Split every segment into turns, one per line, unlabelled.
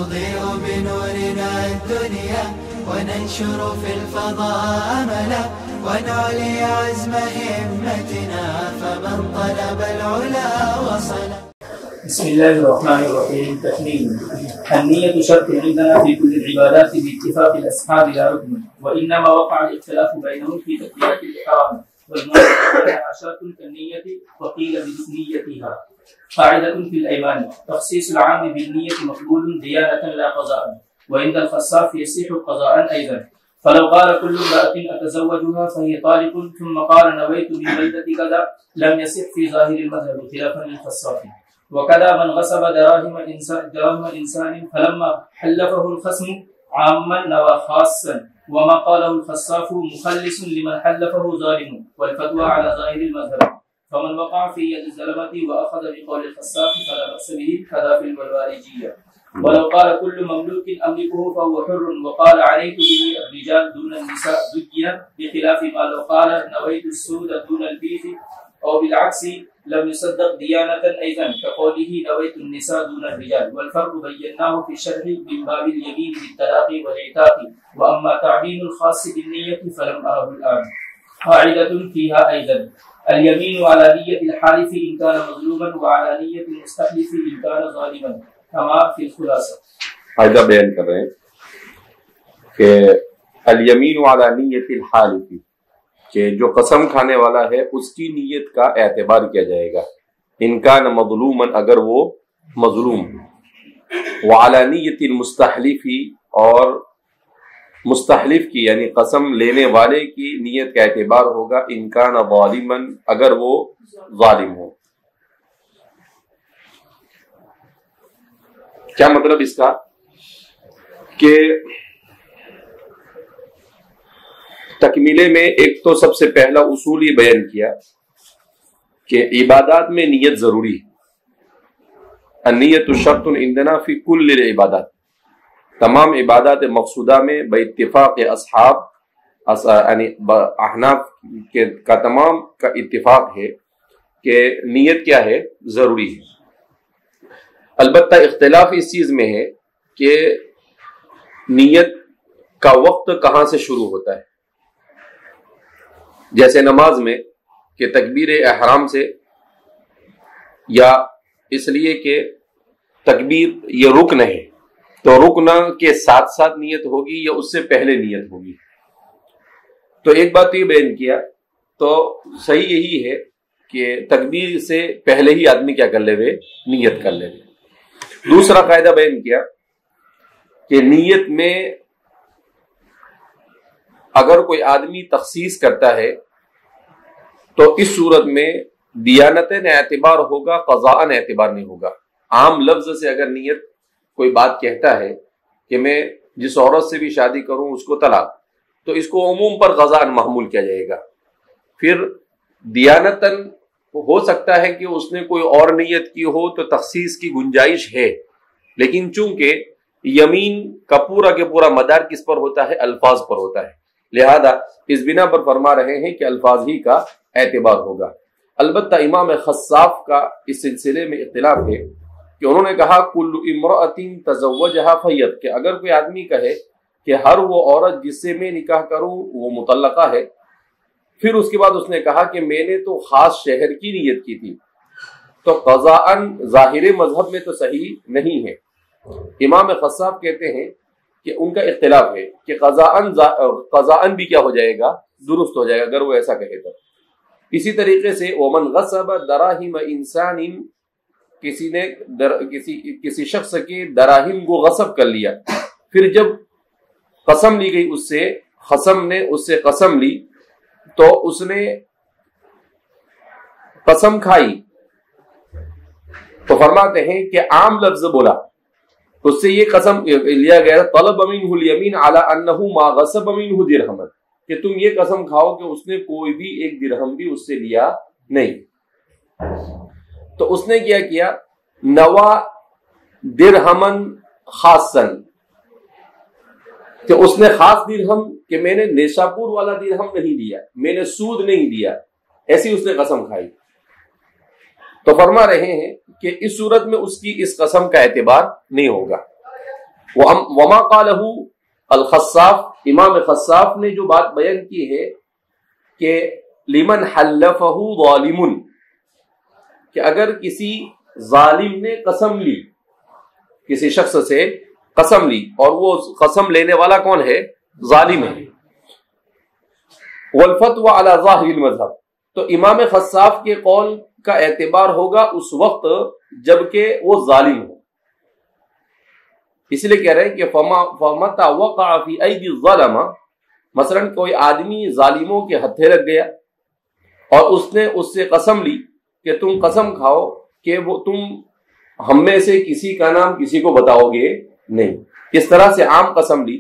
نضيء بنورنا الدنيا وننشر في الفضاء أملا ونعلي عزم همتنا فمن طلب العلا وصل.
بسم الله الرحمن الرحيم. تحليل النية شرط عندنا في كل العبادات باتفاق الأصحاب لا ركن، وإنما وقع الاختلاف بينهم في تكبيرة الإحرام والمناسبة شرط كالنية وقيل بنيتها. قاعدة في الأيمان: تخصيص العام بالنية مقبول ديانة لا قضاء، وعند الخصاف يصح قضاء أيضا. فلو قال كل امرأة أتزوجها فهي طالق ثم قال نويت من بلدة كذا لم يصح في ظاهر المذهب خلافا للخصاف. وكذا من غصب دراهم إنسان فلما حلفه الخصم عاما نوى خاصا، وما قاله الخصاف مخلص لمن حلفه ظالم، والفتوى على ظاهر المذهب. فمن وقع في يد الظلمة وأخذ بقول الخصاف فلا بأس به كذا في الوالجية. ولو قال كل مملوك أملكه فهو حر وقال عليك به الرجال دون النساء دجن، بخلاف ما لو قال نويت السود دون البيت، أو بالعكس لم يصدق ديانة أيضا كقوله نويت النساء دون الرجال. والفرق بيناه في الشرح من باب اليمين بالطلاق والعتاق، وأما تعبين الخاص بالنية فلم أره الآن. قاعدة فيها أيضا: اليمين على نية الحالف إن كان مظلوما وعلى نية المستحلف إن كان ظالما كما في الخلاصة. قاعدہ
بیان کر رہے ہیں کہ الیمین علی نیت الحالف، کہ جو قسم کھانے والا ہے اس کی نیت کا اعتبار کیا جائے گا ان کان مظلوما، اگر وہ مظلوم، وعلی نیت المستحلف، اور مستحلف کی یعنی قسم لینے والے کی نیت کا اعتبار ہوگا ان کان ظالما، اگر وہ ظالم ہو۔ کیا مطلب اس کا؟ کہ تکمیلے میں ایک تو سب سے پہلا اصول یہ بیان کیا کہ عبادات میں نیت ضروری ہے۔ النیت شرط عندنا فی کل العبادات، تمام عبادات مقصودہ میں باتفاق اصحاب یعنی احناف کا تمام کا اتفاق ہے کہ نیت کیا ہے؟ ضروری ہے۔ البتہ اختلاف اس چیز میں ہے کہ نیت کا وقت کہاں سے شروع ہوتا ہے۔ جیسے نماز میں کہ تکبیر احرام سے، یا اس لیے کہ تکبیر یہ رکن ہے تو رکن کے ساتھ ساتھ نیت ہوگی یا اس سے پہلے نیت ہوگی۔ تو ایک بات یہ بیان کیا تو صحیح یہی ہے کہ تکبیر سے پہلے ہی آدمی کیا کر لے وے؟ نیت کر لے۔ دوسرا قاعدہ بیان کیا کہ نیت میں اگر کوئی آدمی تخصیص کرتا ہے تو اس صورت میں دیانتاً اعتبار ہوگا، قضاءً اعتبار نہیں ہوگا۔ عام لفظ سے اگر نیت کوئی بات کہتا ہے کہ میں جس عورت سے بھی شادی کروں اس کو طلاق، تو اس کو عموم پر قضاءً محمول کیا جائے گا۔ پھر دیانتاً ہو سکتا ہے کہ اس نے کوئی اور نیت کی ہو تو تخصیص کی گنجائش ہے، لیکن چونکہ یمین کا پورا مدار کس پر ہوتا ہے؟ الفاظ پر ہوتا ہے، لہذا اس بنا پر فرما رہے ہیں کہ الفاظ ہی کا اعتبار ہوگا۔ البتہ امام خصاف کا اس سلسلے میں اختلاف ہے کہ انہوں نے کہا کل امرأۃ تزوجها فیت، کہ اگر کوئی آدمی کہے کہ ہر وہ عورت جس سے میں نکاح کروں وہ مطلقہ ہے، پھر اس کے بعد اس نے کہا کہ میں نے تو خاص شہر کی نیت کی تھی، تو قضاءً ظاہر مذہب میں تو صحیح نہیں ہے۔ امام خصاف کہتے ہیں کہ ان کا اختلاف ہے کہ قضاءً بھی کیا ہو جائے گا؟ درست ہو جائے گا اگر وہ ایسا کہے تو۔ اسی طریقے سے ومن غصب دراہم انسان، کسی شخص کے دراہم کو غصب کر لیا، پھر جب قسم لی گئی اس سے قسم لی تو اس نے قسم کھائی، تو فرماتے ہیں کہ عام لفظ بولا، اس سے یہ قسم لیا گیا طلب منہ الیمین علی انہ ما غصب منہ درہما، کہ تم یہ قسم کھاؤ کہ اس نے کوئی بھی ایک درہم بھی اس سے لیا نہیں۔ تو اس نے کیا کیا؟ نوا درہمن خاصن، کہ اس نے خاص درہم، کہ میں نے نیشاپور والا درہم نہیں دیا، میں نے سود نہیں دیا، ایسی اس نے قسم کھائی۔ تو فرما رہے ہیں کہ اس صورت میں اس کی اس قسم کا اعتبار نہیں ہوگا۔ وما قالہ الخصاف، امام خصاف نے جو بات بیان کی ہے کہ لمن حلفہ ظالم، کہ اگر کسی ظالم نے قسم لی، کسی شخص سے قسم لی اور وہ قسم لینے والا کون ہے؟ ظالم ہے. والفتوى على ظاہر المذہب، تو امام خصاف کے قول کا اعتبار ہوگا اس وقت جبکہ وہ ظالم ہو. اس لیے کہہ رہے ہیں کہ فمتى وقع في ايدي الظلم، مثلا کوئی آدمی ظالموں کے ہتھے لگ گیا اور اس نے اس سے قسم لی کہ تم قسم کھاؤ کہ وہ تم ہم میں سے کسی کا نام کسی کو بتاؤ گے نہیں، اس طرح سے عام قسم لی،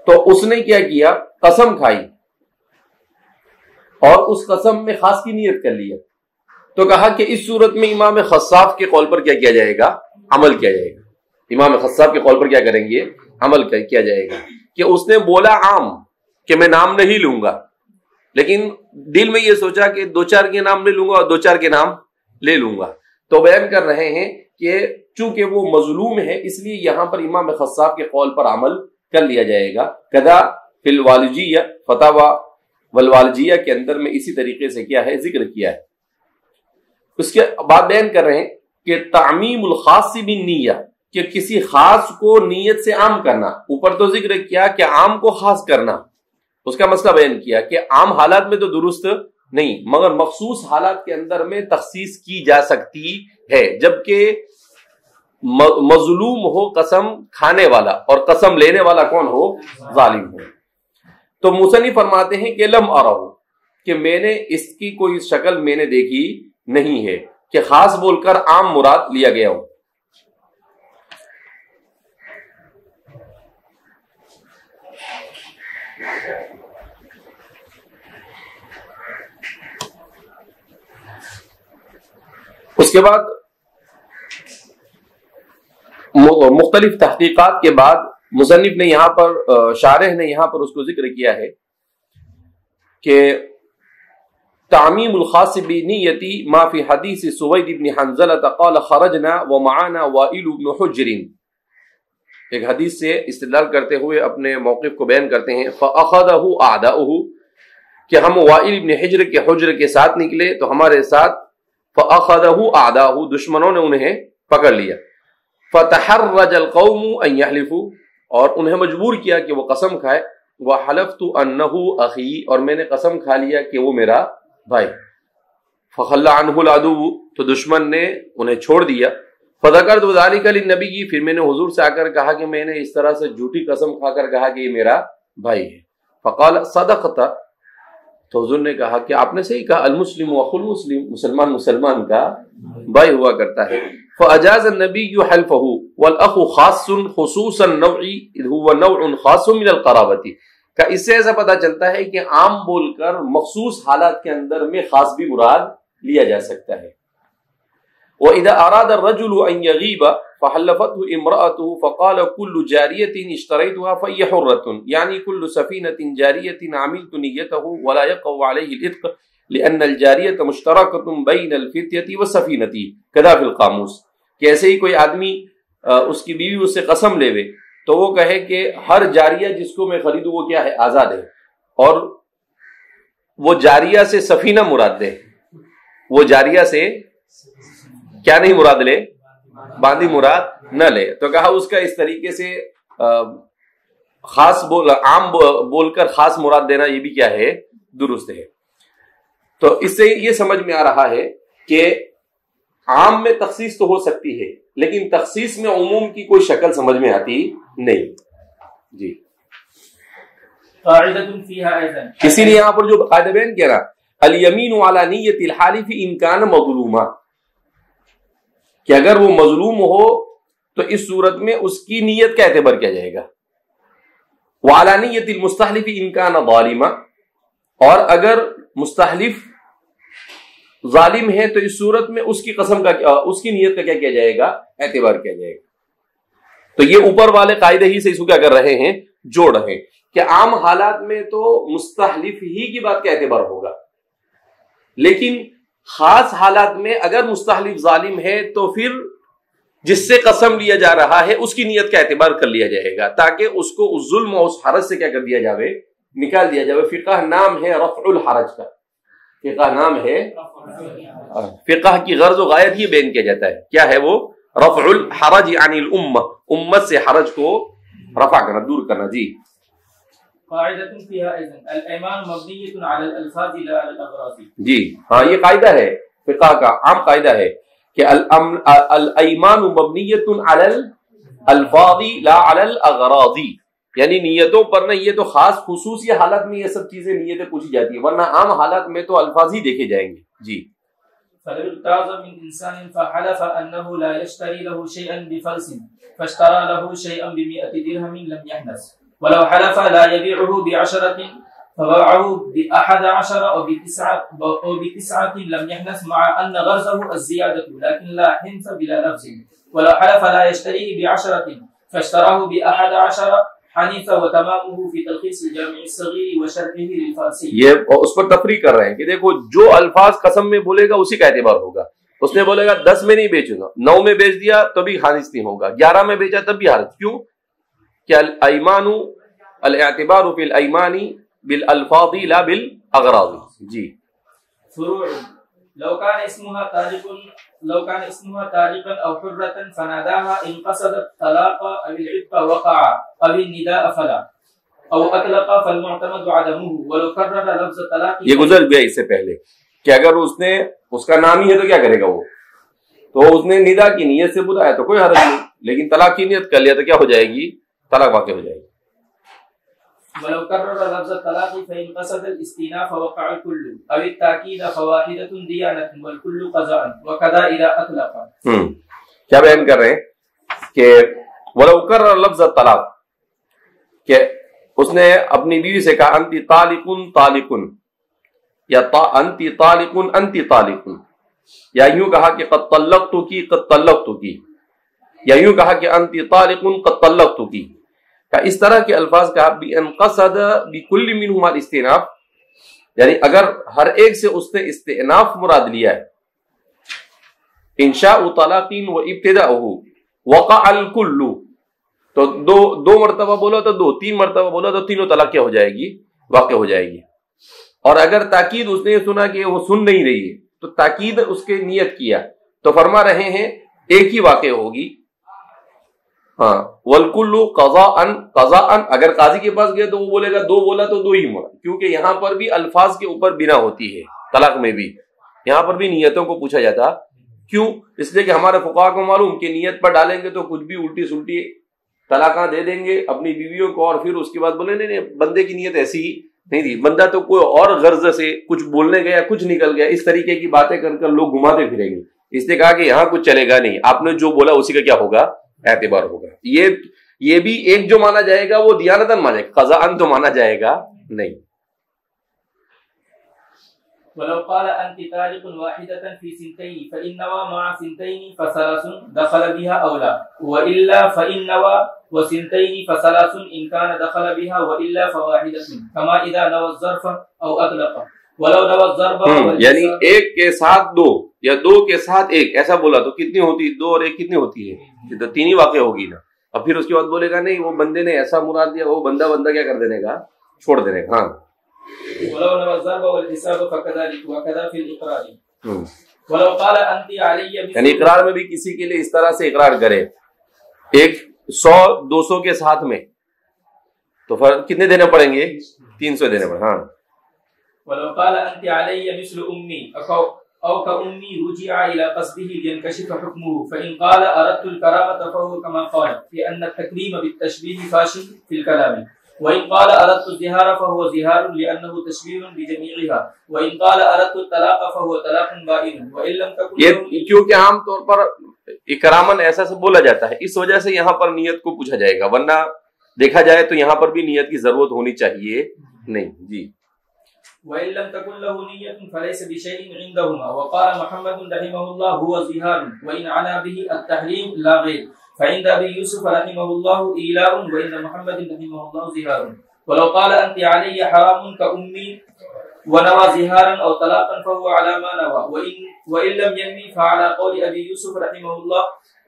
تو اس نے کیا کیا؟ قسم کھائی اور اس قسم میں خاص کی نیت کر لیا. تو کہا کہ اس صورت میں امام خصاف کے قول پر کیا کیا جائے گا؟ عمل کیا جائے گا. امام خصاف کے قول پر کیا کریں گے؟ عمل کیا جائے گا. کہ اس نے بولا عام کہ میں نام نہیں لوں گا، لیکن دل میں یہ سوچا کہ دو چار کے نام لے لوں گا اور دو چار کے نام لے لوں گا. تو بیان کر رہے ہیں کہ چونکہ وہ مظلوم ہے اس لیے یہاں پر امام خصاف کے قول پر عمل کر لیا جائے گا. کذا فی الوالجیہ، فتاوی والوالجیہ کے اندر میں اسی طریقے سے کیا ہے؟ ذکر کیا ہے. اس کے بعد بیان کر رہے ہیں کہ تعمیم الخاص بالنیہ، کہ کسی خاص کو نیت سے عام کرنا. اوپر تو ذکر کیا کہ عام کو خاص کرنا، اس کا مسئلہ بیان کیا کہ عام حالات میں تو درست نہیں، مگر مخصوص حالات کے اندر میں تخصیص کی جا سکتی ہے، جبکہ مظلوم ہو قسم کھانے والا اور قسم لینے والا کون ہو؟ ظالم ہو. تو مصنف فرماتے ہیں کہ لم ارہ، کہ میں نے اس کی کوئی شکل میں نے دیکھی نہیں ہے کہ خاص بول کر عام مراد لیا گیا ہو. اس کے بعد مختلف تحقیقات کے بعد مصنف نے یہاں پر، شارح نے یہاں پر اس کو ذکر کیا ہے کہ تعمیم الخاص بنیتی ما فی حدیث سوید بن حنظلہ قال خرجنا ومعنا وائل بن حجر. ایک حدیث سے استدلال کرتے ہوئے اپنے موقف کو بیان کرتے ہیں. فاخذہ اعداؤہ، کہ ہم وائل بن حجر کے حجر کے ساتھ نکلے تو ہمارے ساتھ فاخذہ اعداؤہ، دشمنوں نے انہیں پکڑ لیا. فتحرج القوم ان یحلفوا، اور انہیں مجبور کیا کہ وہ قسم کھائے. وحلفت انہ اخی، اور میں نے قسم کھا لیا کہ وہ میرا بھائی. فخلى عنہ العدو، تو دشمن نے انہیں چھوڑ دیا. فذکرت ذلک للنبی، پھر میں نے حضور سے آ کر کہا کہ میں نے اس طرح سے جھوٹی قسم کھا کر کہا کہ یہ میرا بھائی ہے. فقال صدقت، تو حضور نے کہا کہ آپ نے صحیح کہا، المسلم اخو المسلم، مسلمان مسلمان کا بھائی ہوا کرتا ہے. فاجاز النبی حلفہ والاخ خاص خصوصا نوع هو نوع خاص من القرابۃ، کہ اس سے ایسا پتا چلتا ہے کہ عام بول کر مخصوص حالات کے اندر میں خاص بھی مراد لیا جا سکتا ہے. وَإِذَا أَرَادَ الرَّجُلُ أَن يَغِيبَ فَحَلَّفَتْهُ امْرَأَتُهُ فَقَالَ كُلُّ جَارِيَةٍ اشْتَرَيْتُهَا فَهِيَ حُرَّةٌ، يعني كل سفينة جارية عملت نيته ولا يقع عليه الإتق لأن الجارية مشتركة بين الفتية والسفينة كذا في القاموس. کہ ایسے ہی کوئی آدمی اس کی بیوی اس سے قسم لے تو وہ کہے کہ ہر جاریہ جس کو میں خریدوں وہ کیا ہے؟ آزاد ہے، اور وہ جاریہ سے سفینہ مراد لے، وہ جاریہ سے کیا نہیں مراد لے؟ باندھی مراد نہ لے. تو کہا اس کا اس طریقے سے خاص عام بول کر خاص مراد دینا یہ بھی کیا ہے؟ درست ہے. تو اس سے یہ سمجھ میں آ رہا ہے کہ عام میں تخصیص تو ہو سکتی ہے لیکن تخصیص میں عموم کی کوئی شکل سمجھ میں آتی نہیں. جی اسی لیے یہاں پر جو قاعدہ بیان کیا نا، الیمین علی نیت الحالف ان کان مظلوما، کہ اگر وہ مظلوم ہو تو اس صورت میں اس کی نیت کا اعتبار کیا جائے گا. وعلی نیت المستحلف ان کان ظالما، اور اگر مستحلف ظالم ہے تو اس صورت میں اس کی قسم کا اس کی نیت کا کیا کیا جائے گا؟ اعتبار کیا جائے گا. تو یہ اوپر والے قاعدے ہی سے اس کو کیا کر رہے ہیں؟ جوڑ رہے ہیں کہ عام حالات میں تو مستحلف ہی کی بات کا اعتبار ہوگا، لیکن خاص حالات میں اگر مستحلف ظالم ہے تو پھر جس سے قسم لیا جا رہا ہے اس کی نیت کا اعتبار کر لیا جائے گا تاکہ اس کو اس ظلم اور اس حرج سے کیا کر دیا جائے، نکال دیا جائے۔ فقہ نام ہے رفع الحرج کا، فقہ نام ہے، فقہ کی غرض و غایت یہ بیان کیا جاتا ہے، کیا ہے وہ؟ رفع الحرج عن الامہ، امت سے حرج کو رفع کرنا، دور کرنا۔ جی
قاعدۃ فیہا اذن الایمان مبنیۃ علی الالفاظ لا علی الاغراض۔
جی ہاں، یہ قاعدہ ہے فقہ کا، عام قاعدہ ہے کہ الایمان مبنیۃ علی الالفاظ لا علی الاغراض، یعنی نیتوں پر نہ، یہ تو خاص خصوصی حالت میں یہ سب چیزیں نیتیں پوچھی جاتی ہیں، ورنہ عام حالات میں تو الفاظ ہی دیکھے جائیں گے۔ جی
فلو اغتاظ من انسان فحلف انه لا يشتري له شيئا بفلس فاشترى له شيئا ب100 درهم لم يحنث، ولو حلف لا يبيعه ب10 فباعه ب11 أو ب9 لم يحنث، مع أن غرضه الزيادة لكن لا حنث بلا لفظ، ولو حلف لا يشتريه ب10 فاشتراه ب11 حنیف وتمامه فی تلخیص الجامع الصغیر وشرحه للفارسی۔
یہ اس پر تفریق کر رہے ہیں کہ دیکھو جو الفاظ قسم میں بولے گا اسی کا اعتبار ہوگا، اس نے بولے گا 10 میں نہیں بیچوں گا، 9 میں بیچ دیا تو بھی حارث نہیں ہوگا، 11 میں بیچا تب بھی حارث، کیوں کہ الایمان الاعتبار فی الایمان بالالفاظ لا بالاغراض۔ جی
فروع لو كان اسمها طالقا او حرة فناداها ان قصد الطلاق او العتق وقع، او النداء فلا، او اطلق فالمعتمد عدمه، ولو كرر لفظ طلاق۔
یہ گزر گیا اس سے پہلے کہ اگر اس نے، اس کا نام ہی ہے تو کیا کرے گا وہ، تو اس نے ندا کی نیت سے بلایا تو کوئی حرج نہیں، لیکن طلاق کی نیت کر لیا تو کیا ہو جائے گی، طلاق واقع ہو جائے گی۔
ولو كرر لفظ الطلاق فإن قصد الاستئناف وقع الكل، أو التأكيد فواحدة ديانة والكل قضاء، وكذا إذا أطلق۔
کیا بیان کر رہے ہیں کہ ولو کرر لفظ الطلاق، کہ اس نے اپنی بیوی سے کہا انتی طالق طالق، یا انتی طالق انتی طالق، یا یوں کہا کہ قد طلقت کی قد طلقت کی، یا یوں کہا کہ انتی طالق قد طلقت کی، اس طرح کے الفاظ کا بِأَنْ قَصَدَ بِكُلِّ مِنْهُمَا الْإِسْتِئْنَافِ، یعنی اگر ہر ایک سے اس نے استئناف مراد لیا ہے، انشاء طلاق و ابتداءه وقع الكل، تو دو مرتبہ بولا تو 2، 3 مرتبہ بولا تو تینوں طلاق کیا ہو جائے گی، واقع ہو جائے گی۔ اور اگر تاکید اس نے سنا کہ وہ سن نہیں رہی ہے تو تاکید اس کے نیت کیا تو فرما رہے ہیں ایک ہی واقع ہوگی۔ ہاں والکل قضاء قضاء، اگر قاضی کے پاس گئے تو وہ بولے گا 2 بولا تو 2 ہی مراد، کیونکہ یہاں پر بھی الفاظ کے اوپر بنا ہوتی ہے، طلاق میں بھی یہاں پر بھی نیتوں کو پوچھا جاتا، کیوں؟ اس لیے کہ ہمارے فقہا کو معلوم کہ نیت پر ڈالیں گے تو کچھ بھی الٹی سلٹی طلاقاں دے دیں گے اپنی بیویوں کو، اور پھر اس کے بعد بولے نہیں بندے کی نیت ایسی ہی نہیں تھی، بندہ تو کوئی اور غرض سے کچھ بولنے گیا، کچھ نکل گیا، اس طریقے کی باتیں کر کر لوگ گھماتے پھریں گے، اس نے کہا کہ یہاں کچھ چلے گا نہیں، آپ نے جو بولا اسی کا کیا ہوگا، اعتبار ہوگا۔ یہ بھی ایک جو مانا جائے گا وہ دیانتاً مانا جائے گا، قضاءً تو مانا جائے گا نہیں۔
ولو قال انت طالق واحدة في سنتين فإن نوى مع سنتين فثلاث دخل بها أو لا، وإلا فإن نوى وسنتين فثلاث إن كان دخل بها، وإلا فواحدة، كما إذا نوى الظرف أو أطلق، ولو نوى الضرب،
یعنی ایک کے ساتھ 2 یا 2 کے ساتھ 1 ایسا بولا تو کتنی ہوتی، 2 اور 1 کتنی ہوتی ہے، تو 3 ہی واقع ہوگی نا۔ اور پھر اس کے بعد بولے گا نہیں وہ بندے نے ایسا مراد دیا، وہ بندہ کیا کر دینے کا، چھوڑ دینے کا۔ ہاں
ولو نوى الضرب والحساب فكذلك، وكذا في الإقرار۔ ولو قال انت علی،
یعنی اقرار میں بھی کسی کے لیے اس طرح سے اقرار کرے، ایک 100 200 کے ساتھ میں، تو کتنے دینے پڑیں گے، 300 دینے پڑیں۔ ہاں
ولو قال انت علی مثل امی او كأمي رجع الى قصده لينكشف حكمه، فإن قال اردت الكرامة فهو كما قال في ان التكريم بالتشبيه فاشل في الكلام، وإن قال اردت الزهار فهو زهار لأنه تشبيه بجميعها، وإن قال اردت الطلاق فهو طلاق بائن، وإن لم تكن،
یہ کیونکہ عام طور پر اکرامن ایسا سے بولا جاتا ہے، اس وجہ سے یہاں پر نیت کو پوچھا جائے گا، ورنہ دیکھا جائے تو یہاں پر بھی نیت کی ضرورت ہونی چاہیے نہیں۔ جی
وإن لم تكن له نية فليس بشيء عندهما، وقال محمد رحمه الله هو زهار، وإن عنا به التحريم لا غير، فعند أبي يوسف رحمه الله إيلاء، وعند محمد رحمه الله زهار. ولو قال أنت علي حرام كأمي ونوى زهارا أو طلاقا فهو على ما نوى، وإن لم ينوي فعلى قول أبي يوسف رحمه الله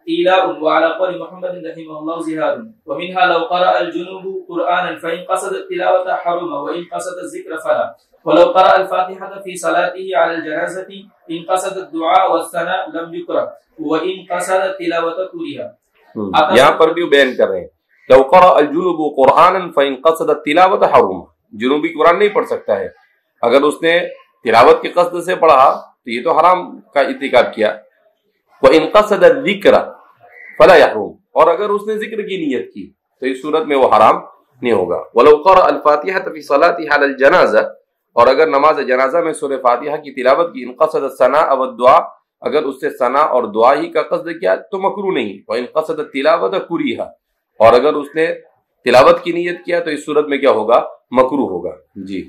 إيلاء وعلى قول محمد رحمه الله زهاد. ومنها لو قرأ الجنوب قرآنا فإن قصد التلاوة حرم وإن قصد الذكر فلا. ولو قرأ الفاتحة في صلاته على الجنازة إن قصد الدعاء والثناء لم يكره وإن قصد التلاوة كره.
یہاں پر بھی بیان کر رہے ہیں لو قرأ الجنوب قرآنا فإن قصد التلاوة حرم. جنوبی قرآن نہیں پڑھ سکتا ہے، اگر اس نے تلاوت کی قصد سے پڑھا تو یہ تو حرام کا ارتکاب کیا. وَإِن قَصَدَ الذِّكْرَ فَلَا يَحْرُمُ. اور اگر اس نے ذکر کی نیت کی تو اس صورت میں وہ حرام نہیں ہوگا. وَلَوْ قَرَأَ الْفَاتِحَةَ فِي صَلَاتِهِ عَلَى الْجَنَازَةِ. اور اگر نماز جنازہ میں سورہ فاتحہ کی تلاوت کی، ان قصد الثناء والدعاء، اگر اس سے ثنا اور دعا ہی کا قصد کیا تو مکروہ نہیں. وَإِن قَصَدَ التِّلَاوَةَ كُرِهَ. اور اگر اس نے تلاوت کی نیت کیا تو اس صورت میں کیا ہوگا؟ مکروہ ہوگا. جی.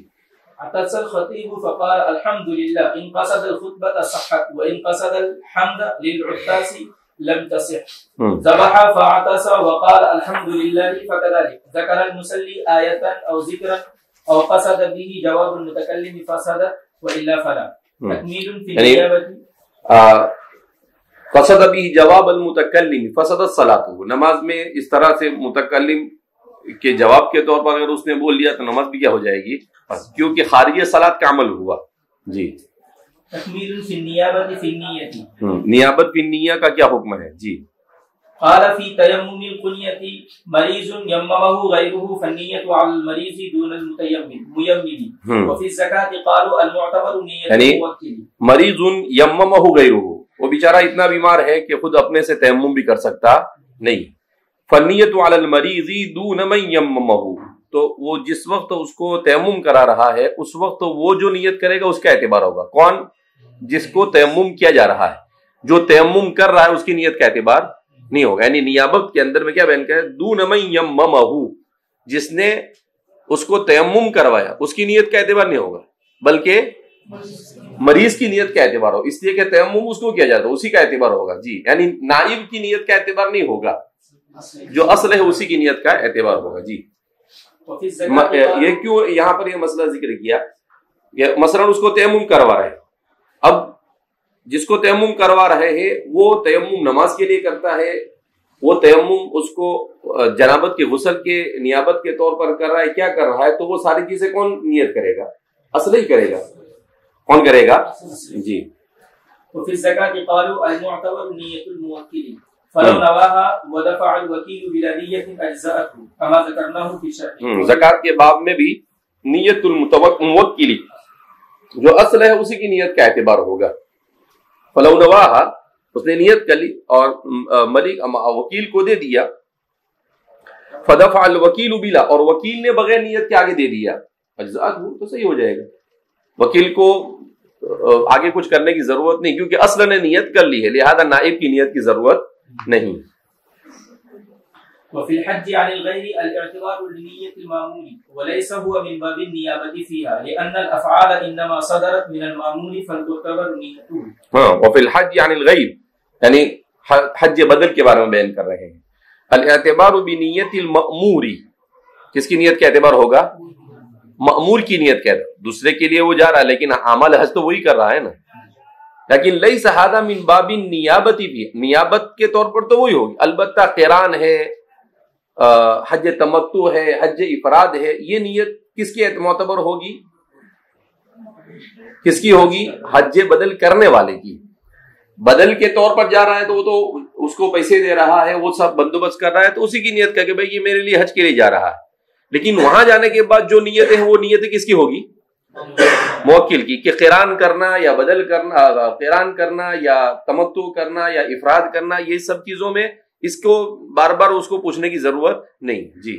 عطس الخطيب فقال الحمد لله إن قصد الخطبة صحت وإن قصد الحمد للعطاس لم تصح. ذبح فعطس وقال الحمد لله فكذلك. ذكر المصلي آية أو ذكرا أو قصد به جواب المتكلم فسد وإلا فلا. تكميل في النيابة.
قصد به جواب المتکلم فسد الصلاۃ. نماز میں اس طرح سے متکلم کے جواب کے طور پر اگر اس نے بول لیا تو نماز بھی کیا ہو جائے گی؟ کیونکہ خارج صلاۃ کا عمل ہوا. جی.
تکمیل فی النیابۃ فی النیۃ.
نیابت فی النیہ کا کیا حکم ہے؟ جی.
قال فی تیمم القنیۃ مریض یممہ غیرہ فالنیۃ علی المریض دون المتیمم. وفی الزکاۃ قالوا المعتبر نیۃ الموکل.
مریض یممہ غیرہ، وہ بیچارہ اتنا بیمار ہے کہ خود اپنے سے تیمم بھی کر سکتا نہیں. فالنیۃ علی المریض دون من یممہ. تو وہ جس وقت اس کو تیمم کرا رہا ہے اس وقت وہ جو نیت کرے گا اس کا اعتبار ہوگا. کون؟ جس کو تیمم کیا جا رہا ہے. جو تیمم کر رہا ہے اس کی نیت کا اعتبار نہیں ہوگا. یعنی نیابت کے اندر میں کیا بیان کرے؟ دون من یممہ، جس نے اس کو تیمم کروایا اس کی نیت کا اعتبار نہیں ہوگا بلکہ مریض کی نیت کا اعتبار ہوگا. اس لیے کہ تیمم اس کو کیا جاتا ہے اسی کا اعتبار ہوگا. جی. یعنی نائب کی نیت کا اعتبار نہیں ہوگا، جو اصل ہے اسی کی نیت کا اعتبار ہوگا. جی. یہ کیوں یہاں پر یہ مسئلہ ذکر کیا؟ مثلا اس کو تیمم کروا رہے، اب جس کو تیمم کروا رہے ہیں وہ تیمم نماز کے لیے کرتا ہے، وہ تیمم اس کو جنابت کے غسل کے نیابت کے طور پر کر رہا ہے، کیا کر رہا ہے؟ تو وہ ساری چیزیں کون نیت کرے گا؟ اصل ہی کرے گا. کون کرے گا؟ جی.
وفي الزكاة قالوا المعتبر نية الموكل فلو نواها ودفع الوكيل بلا نية أجزاءته كما ذكرناه في الشرح.
زکات کے باب میں بھی نیت الموکلی جو اصل ہے اسی کی نیت کا اعتبار ہوگا. فلو نواها، اس نے نیت کر لی اور ملک وکیل کو دے دیا. فدفع الوکیل بلا، اور وکیل نے بغیر نیت کے آگے دے دیا، اجزاءته تو صحیح ہو جائے گا. وکیل کو آگے کچھ کرنے کی ضرورت نہیں کیونکہ اصل نے نیت کر لی ہے، لہذا نائب کی نیت کی ضرورت نہیں.
وفي الحج عن الغير الاعتبار لنية المامون وليس هو من باب النيابة فيها لأن الأفعال إنما صدرت من المامون فالتعتبر نيته.
وفي الحج عن الغير یعنی حج بدل کے بارے میں بیان کر رہے ہیں. الاعتبار بنیت المأمور، کس کی نیت کا اعتبار ہوگا؟ مأمور کی نیت کہتا ہے. دوسرے کے لیے وہ جا رہا ہے لیکن اعمال حج تو وہی کر رہا ہے نا. لیکن لیس ھذا من باب النیابت بھی، نیابت کے طور پر تو وہی ہوگی. البتہ قران ہے، حج تمتع ہے، حج افراد ہے، یہ نیت کس کی معتبر ہوگی؟ کس کی ہوگی؟ حج بدل کرنے والے کی. بدل کے طور پر جا رہا ہے تو وہ تو اس کو پیسے دے رہا ہے، وہ سب بندوبست کر رہا ہے، تو اسی کی نیت کر کے بھائی یہ میرے لیے حج کے لیے جا رہا ہے. لیکن وہاں جانے کے بعد جو نیتیں ہیں وہ نیتیں کس کی ہوگی؟ موکل کی. کہ قران کرنا یا بدل کرنا، قران کرنا یا تمتع کرنا یا افراد کرنا، یہ سب چیزوں میں اس کو بار بار اس کو پوچھنے کی ضرورت نہیں. جی.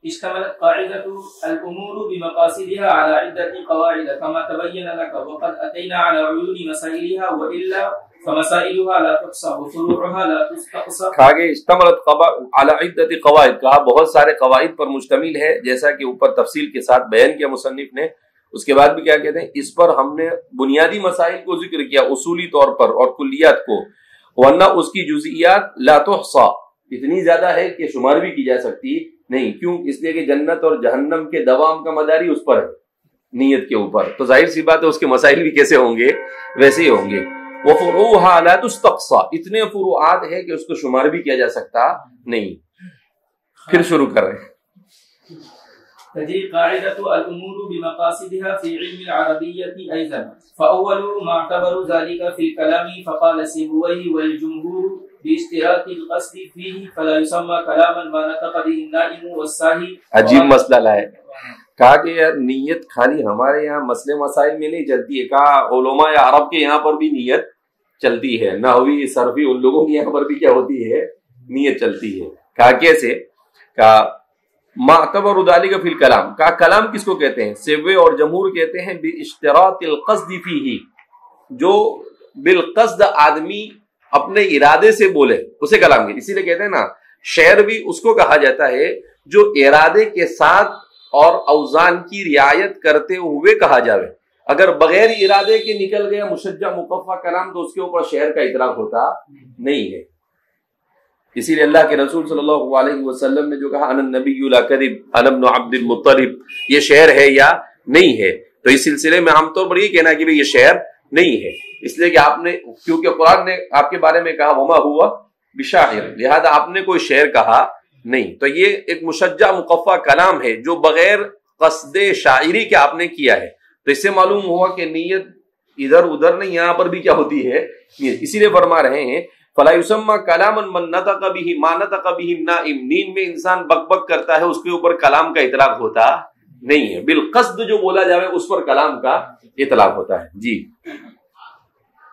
اشتملت قاعدة الأمور بمقاصدها على عدة قواعد كما تبين لك وقد أتينا على عيون مسائلها وإلا فمسائلها لا تحصى وفروعها لا تستقصى.
آگے اشتملت على عدة قواعد کہا، بہت سارے قواعد پر مشتمل ہے، جیسا کہ اوپر تفصیل کے ساتھ بیان کیا مصنف نے. اس کے بعد بھی کیا کہتے ہیں؟ اس پر ہم نے بنیادی مسائل کو ذکر کیا اصولی طور پر اور کلیات کو، ورنہ اس کی جزئیات لا تحصى اتنی زیادہ ہے کہ شمار بھی کی جا سکتی نہیں. کیوں؟ اس لیے کہ جنت اور جہنم کے دوام کا مداری اس پر ہے، نیت کے اوپر. تو ظاہر سی بات ہے اس کے مسائل بھی کیسے ہوں گے؟ ویسے ہی ہوں گے. وفروعها لا تستقصى، اتنے فروعات ہے کہ اس کو شمار بھی کیا جا سکتا نہیں. پھر شروع کر رہے ہیں.
تجي قاعدة الأمور بمقاصدها في علم العربية أيضا، فأول ما اعتبروا ذلك في الكلام فقال سيبويه والجمهور باشتراك القصد فيه فلا يسمى كلاما ما نطق به النائم والساهي.
عجیب مسئلہ لائے، کہا کہ یار نیت خالی ہمارے یہاں مسئلے مسائل میں نہیں چلتی ہے، کہا علماء عرب کے یہاں پر بھی نیت چلتی ہے، نحوی صرفی ان لوگوں کے یہاں پر بھی کیا ہوتی ہے، نیت چلتی ہے. کہا کیسے؟ کہا معتبر ذالک فی الکلام، کہا کلام کس کو کہتے ہیں؟ سیوے اور جمہور کہتے ہیں باشتراط القصد فیہ، جو بالقصد آدمی اپنے ارادے سے بولے اسے کلام کہتے ہیں. اسی لیے کہتے ہیں نا شعر بھی اس کو کہا جاتا ہے جو ارادے کے ساتھ اور اوزان کی رعایت کرتے ہوئے کہا جاوے. اگر بغیر ارادے کے نکل گیا مشجع مقفع کلام تو اس کے اوپر شعر کا اطلاق ہوتا نہیں ہے. اسی لیے اللہ کے رسول صلی اللہ علیہ وسلم نے جو کہا انا النبی لا کذب انا ابن عبد المطلب، یہ شعر ہے یا نہیں ہے؟ تو اس سلسلے میں عام طور پر یہ کہنا ہے کہ یہ شعر نہیں ہے، اس لیے کہ آپ نے، کیونکہ قرآن نے آپ کے بارے میں کہا وما ہوا بشاعر، لہذا آپ نے کوئی شعر کہا نہیں. تو یہ ایک مشجع مقفع کلام ہے جو بغیر قصد شاعری کے آپ نے کیا ہے. تو اس سے معلوم ہوا کہ نیت ادھر ادھر نہیں، یہاں پر بھی کیا ہوتی ہے نیت. اسی لیے فرما رہے ہیں فلا یسمى کلاما من نطق به ما نطق به النائم، نیند میں انسان بک بک کرتا ہے اس کے اوپر کلام کا اطلاق ہوتا نہیں ہے، بالقصد جو بولا جائے اس پر کلام کا اطلاق ہوتا ہے. جی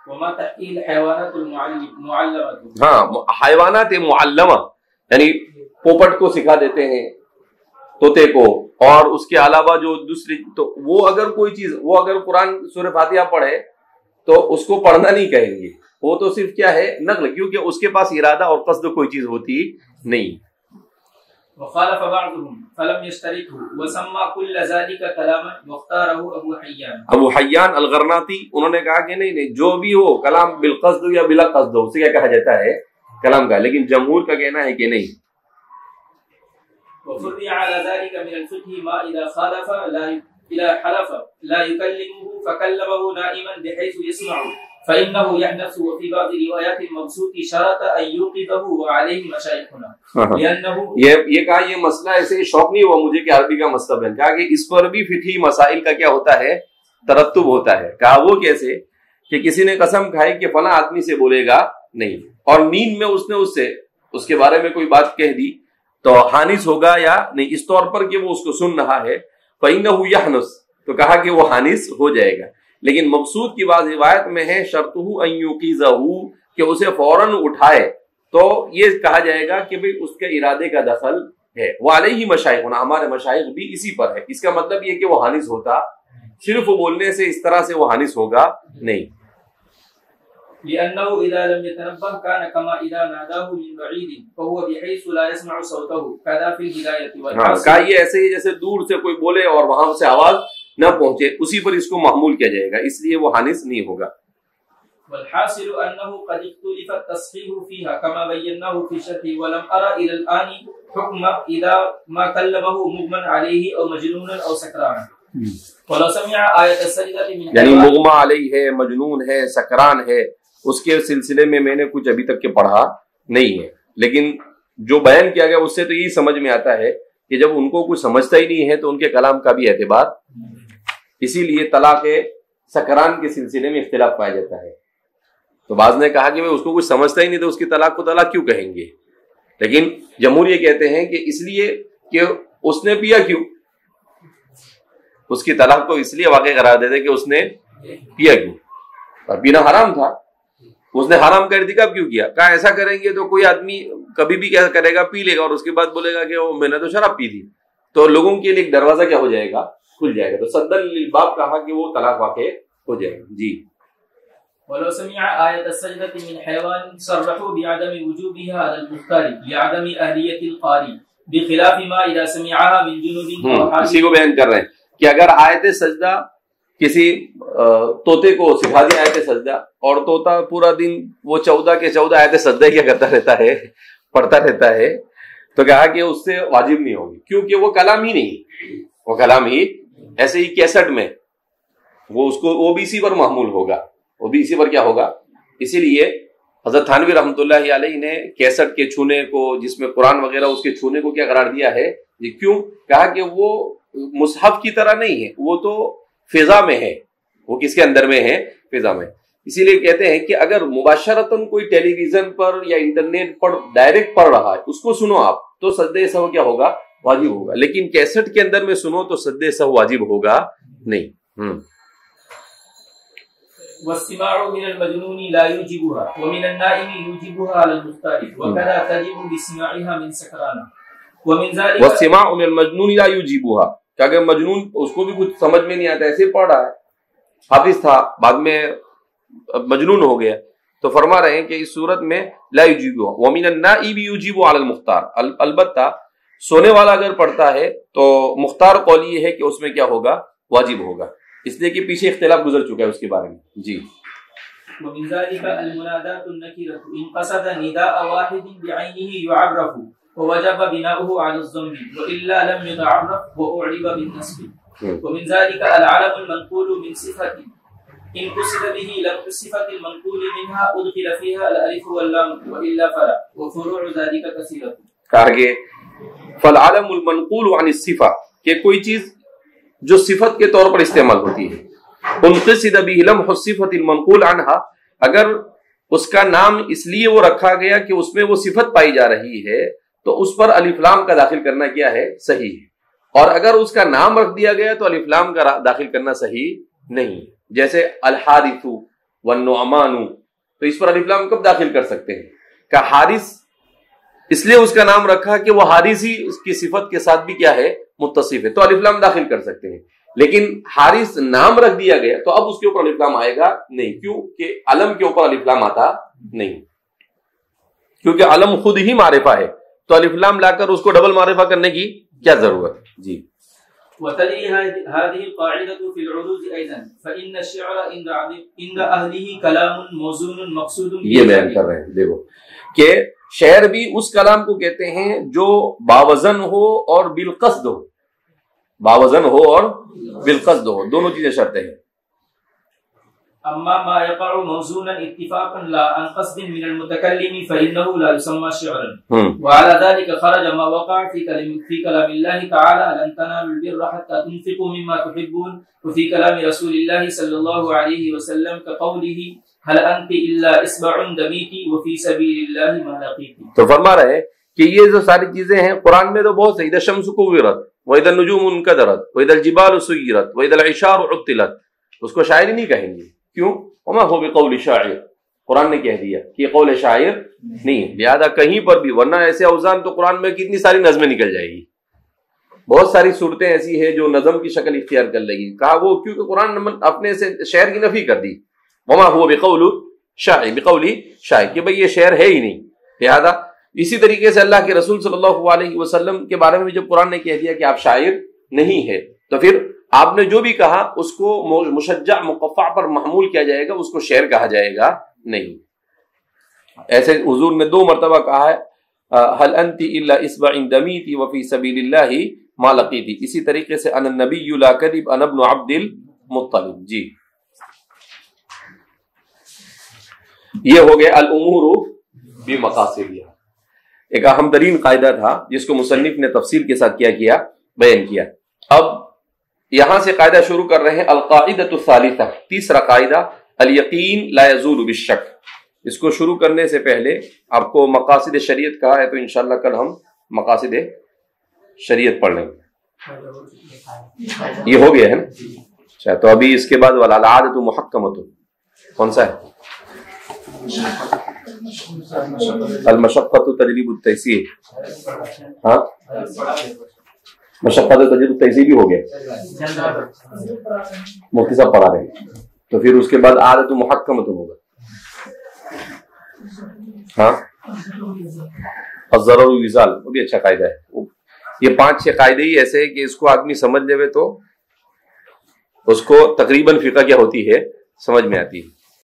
وما تحقی الحیوانات المعلمۃ،
ہاں حیوانات معلمہ یعنی پوپٹ کو سکھا دیتے ہیں، طوطے کو، اور اس کے علاوہ جو دوسری، تو وہ اگر کوئی چیز، وہ اگر قرآن سورہ فاتحہ پڑھے تو اس کو پڑھنا نہیں کہیں گے، وہ تو صرف کیا ہے نقل، کیونکہ اس کے پاس ارادہ اور قصد کوئی چیز ہوتی نہیں.
وخالف بعضهم فلم يشتركه وسمى كل ذلك كلاما واختاره ابو حیان.
ابو حیان الغرناطی انہوں نے کہا کہ نہیں جو بھی ہو کلام بالقصد یا بلا قصد ہو، اسے کیا کہا جاتا ہے کلام کا. لیکن جمہور کا کہنا ہے کہ نہیں.
وفرع على ذلك من الفقه ما اذا خالف لا حلف لا يكلمه فكلمه نائما بحيث يسمع فإنه يحدث. وفي بعض روايات المبسوط شرط أن يوقظه وعليه مشايخنا لأنه
یہ کہا یہ مسئلہ ایسے شوق نہیں ہوا مجھے کہ عربی کا مسئلہ ہے، کہا کہ اس پر بھی فقہی مسائل کا کیا ہوتا ہے ترتب ہوتا ہے. کہا وہ کیسے کہ کسی نے قسم کھائی کہ فلاں آدمی سے بولے گا نہیں، اور نیند میں اس نے اس کے بارے میں کوئی بات کہہ دی تو حانس ہوگا یا نہیں، اس طور پر کہ وہ اس کو سن رہا ہے. فإنه يحنس، تو کہا کہ وہ حانس ہو جائے گا. لیکن مقصود کی بعض روایت میں ہے شرطہ ان یوقظہ، کہ اسے فوراً اٹھائے، تو یہ کہا جائے گا کہ بھئی اس کے ارادے کا دخل ہے. وعلیہ مشائخنا، ہمارے مشائخ بھی اسی پر ہے. اس کا مطلب یہ کہ وہ حانس ہوتا، صرف بولنے سے اس طرح سے وہ حانس ہوگا نہیں.
لأنه إذا لم يتنبه كان كما إذا ناداه من بعيد فهو بحيث لا يسمع صوته كذا في الهداية والحاصل.
کہا یہ ایسے ہی جیسے دور سے کوئی بولے اور وہاں سے آواز نہ پہنچے، اسی پر اس کو محمول کیا جائے گا، اس لیے وہ حانس نہیں ہوگا.
والحاصل أنه قد اختلف التصحيح فيها كما بيناه في شرحه ولم أرى إلى الآن حكم إذا ما كلمه مغمى عليه أو مجنونا أو سكرانا. ولو سمع آية السجدة من
یعنی مغمى علیہ ہے، مجنون ہے، سکران ہے، اس کے سلسلے میں میں نے کچھ ابھی تک کے پڑھا نہیں ہے. لیکن جو بیان کیا گیا اس سے تو یہی سمجھ میں آتا ہے کہ جب ان کو کچھ سمجھتا ہی نہیں ہے تو ان کے کلام کا بھی اعتبار. اسی لیے طلاق سکران کے سلسلے میں اختلاف پایا جاتا ہے. تو بعض نے کہا کہ اس کو کچھ سمجھتا ہی نہیں تو اس کی طلاق کو طلاق کیوں کہیں گے، لیکن جمہور یہ کہتے ہیں کہ اس لیے کہ اس نے پیا کیوں، اس کی طلاق کو اس لیے واقع قرار دیتے کہ اس نے پیا کیوں، اور پینا حرام تھا، اس نے حرام کا ارتکاب کیوں کیا. کہا ایسا کریں گے تو کوئی آدمی کبھی بھی کیا کرے گا، پی لے گا اور اس کے بعد بولے گا کہ میں نے تو شراب پی تھی، تو لوگوں کے لیے ایک دروازہ کیا ہو جائے گا، کھل جائے گا. تو صدر للباب کہا کہ وہ طلاق واقع ہو جائے گا. جی
ولو سمع آية السجدة من حيوان صرحوا بعدم وجوبها على المختار لعدم أهلية القارئ بخلاف ما إذا سمعها من جنوب.
اسی کو بیان کر رہے ہیں کہ اگر آیت سجدہ کسی طوطے کو سکھا دیا آیت سجدہ، اور طوطا پورا دن وہ 14 کے 14 آیت سجدہ کیا کرتا رہتا ہے، پڑھتا رہتا ہے، تو کہا کہ اس سے واجب نہیں ہوگی، کیونکہ وہ کلام ہی نہیں، وہ کلام ہی ایسے ہی کیسٹ میں وہ اس کو وہ بھی اسی پر محمول ہوگا، وہ بھی اسی پر کیا ہوگا اسی لیے حضرت تھانوی رحمۃ اللہ علیہ نے کیسٹ کے چھونے کو، جس میں قرآن وغیرہ اس کے چھونے کو کیا قرار دیا ہے؟ یہ کیوں کہا کہ وہ مصحف کی طرح نہیں ہے، وہ تو فضا میں ہے، وہ کس کے اندر میں ہے؟ فضا میں۔ اسی لیے کہتے ہیں کہ اگر مباشرتاً کوئی ٹیلی ویژن پر یا انٹرنیٹ پر ڈائریکٹ پڑھ رہا ہے، اس کو سنو آپ تو سجدہ سہو کیا ہوگا؟ واجب ہوگا، لیکن کیسٹ کے اندر میں سنو تو سجدہ سہو واجب ہوگا نہیں۔
والسماع من المجنون لا يوجبها ومن النائم يوجبها على المختار وكذا تجب بسماعها من سكران ومن ذلك
والسماع من المجنون لا يوجبها کہ اگر مجنون اس کو بھی کچھ سمجھ میں نہیں آتا، ایسے پڑھ رہا ہے، حافظ تھا بعد میں مجنون ہو گیا، تو فرما رہے ہیں کہ اس صورت میں لا يوجبها ومن النائم يوجب على المختار، البتہ سونے والا اگر پڑھتا ہے تو مختار قول یہ ہے کہ اس میں کیا ہوگا؟ واجب ہوگا، اس لیے کہ پیچھے اختلاف گزر چکا ہے اس کے بارے میں۔ جی
ومن ذلك المنادات النكرة إن قصد نداء واحد بعينه يعرف ووجب بناؤه على الضم وإلا لم يتعرف وأعرب بالنصب ومن ذلك العلم المنقول من صفة إن قصد به لم صفة المنقول منها أدخل فيها الألف واللام وإلا فلا وفروع ذلك كثيرة۔
آگے فالعلم المنقول عن الصفة کہ کوئی چیز جو صفت کے طور پر استعمال ہوتی ہے، انقصد به لمح الصفة المنقول عنها، اگر اس کا نام اس لیے وہ رکھا گیا کہ اس میں وہ صفت پائی جا رہی ہے تو اس پر الف لام کا داخل کرنا کیا ہے؟ صحیح ہے، اور اگر اس کا نام رکھ دیا گیا تو الف لام کا داخل کرنا صحیح نہیں، جیسے الحارث والنعمان، تو اس پر الف لام کب داخل کر سکتے ہیں؟ کہ حارث اس لیے اس کا نام رکھا کہ وہ حارث ہی اس کی صفت کے ساتھ بھی کیا ہے؟ متصف ہے، تو الف لام داخل کر سکتے ہیں، لیکن حارث نام رکھ دیا گیا تو اب اس کے اوپر الف لام آئے گا نہیں، کیوں کہ علم کے اوپر الف لام آتا نہیں، کیونکہ علم خود ہی معرفہ ہے، تو الف لام لا کر اس کو ڈبل معرفہ کرنے کی کیا ضرورت؟ جی
وتلي هذه القاعدة في العروض أيضا فإن الشعر عند أهله كلام موزون مقصود،
یہ بیان کر رہے ہیں، دیکھو کہ شعر بھی اس کلام کو کہتے ہیں جو باوزن ہو اور بالقصد ہو، باوزن ہو اور بالقصد ہو، دونوں چیزیں شرط ہیں۔
اما ما يقع موزونا اتفاقا لا عن قصد من المتكلم فانه لا يسمى شعرا، وعلى ذلك خرج ما وقع في كلام الله تعالى لن تنالوا البر حتى تنفقوا مما تحبون، وفي كلام رسول الله صلى الله عليه وسلم كقوله هل انت الا اصبع دميت وفي سبيل الله ما لقيت۔
تو فرما رہے ہیں کہ یہ جو ساری چیزیں ہیں قرآن میں تو بہت سے، اذا الشمس كورت واذا النجوم انكدرت واذا الجبال سيرت واذا العشار عطلت، اس کو شاعری نہیں کہیں گے، کیوں؟ وما هو بقول شاعر، قرآن نے کہہ دیا کہ یہ قول شاعر نہیں ہے، لہذا کہیں پر بھی، ورنہ ایسے اوزان تو قرآن میں کتنی ساری نظمیں نکل جائے گی، بہت ساری صورتیں ایسی ہیں جو نظم کی شکل اختیار کر لے گی، کہا وہ کیونکہ قرآن اپنے سے شعر کی نفی کر دی، وما هو بقول شاعر، بقول شاعر، کہ بھئی یہ شعر ہے ہی نہیں، لہذا اسی طریقے سے اللہ کے رسول صلی اللہ علیہ وسلم کے بارے میں جب قرآن نے کہہ دیا کہ آپ شاعر نہیں ہے، تو پھر آپ نے جو بھی کہا اس کو مشجع مقفع پر محمول کیا جائے گا، اس کو شعر کہا جائے گا نہیں۔ ایسے حضور نے 2 مرتبہ کہا ہے هل انت الا اصبع دمیت وفي سبيل الله ما لقيت، اسی طریقے سے انا النبی لا كذب انا ابن عبد المطلب۔ جی یہ ہو گیا الامور بمقاصدها، ایک اہم ترین قاعدہ تھا جس کو مصنف نے تفصیل کے ساتھ کیا بیان کیا۔ اب یہاں سے قاعدہ شروع کر رہے ہیں، القاعدۃ الثالثہ، تیسرا قاعدہ، الیقین لا یزول بالشک۔ اس کو شروع کرنے سے پہلے آپ کو مقاصد شریعت کہا ہے، تو انشاءاللہ کل ہم مقاصد شریعت پڑھ لیں گے۔ یہ ہو گیا ہے نا؟ اچھا، تو ابھی اس کے بعد والعادۃ محکمۃ، کون سا ہے؟ المشقۃ تجلیب التیسیر، ہاں مشقت تجلیب التیسیر بھی ہو گیا، مفتی صاحب پڑھا رہے ہیں، تو پھر اس کے بعد عادۃ محکمۃ ہوگا، ہاں الضرر یزال، وہ بھی اچھا قاعدہ ہے۔ یہ 5-6 قاعدے ہی ایسے ہیں کہ اس کو آدمی سمجھ لے تو اس کو تقریباً فقہ کیا ہوتی ہے، سمجھ میں آتی ہے۔